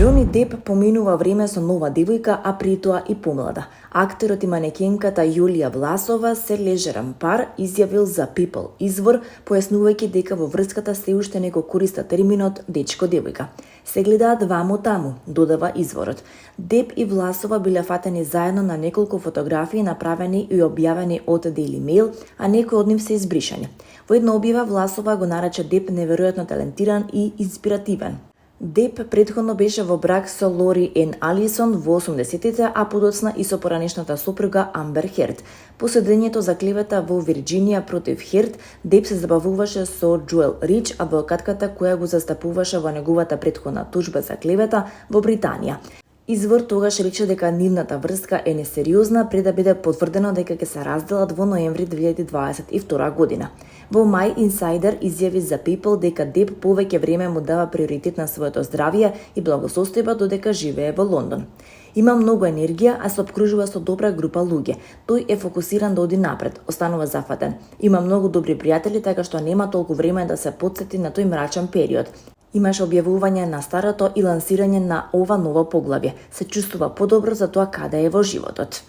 Џони Деп поминува време со нова девојка, а при тоа и помлада. Актерот и манекенката Јулија Власова се лежерен пар изјавил за People извор, појаснувајќи дека во врската се уште не го користа терминот дечко-девојка. Се гледаат ваму таму, додава изворот. Деп и Власова биле фатени заедно на неколку фотографии направени и објавени од Daily Mail, а некои од нив се избришани. Во една објава Власова го нарече Деп неверојатно талентиран и инспиративен. Деп претходно беше во брак со Лори Ен Алисон во 80-тите, а подоцна и со поранешната сопруга Амбер Херд. По судењето за клевета во Вирџинија против Херд, Деп се забавуваше со Джоел Рич, адвокатката која го застапуваше во неговата претходна тужба за клевета во Британија. Извор тогаш рече дека нивната врска е несериозна пред да биде потврдено дека ќе се разделат во ноември 2022 година. Во мај инсайдер изјави за People дека Деп повеќе време му дава приоритет на своето здравје и благосостојба додека живее во Лондон. Има многу енергија, а се обкружува со добра група луѓе. Тој е фокусиран да оди напред, останува зафатен. Има многу добри пријатели, така што нема толку време да се потсети на тој мрачен период. Имаше објавување на старото и лансирање на ова ново поглавје. Се чувствува подобро за тоа каде е во животот.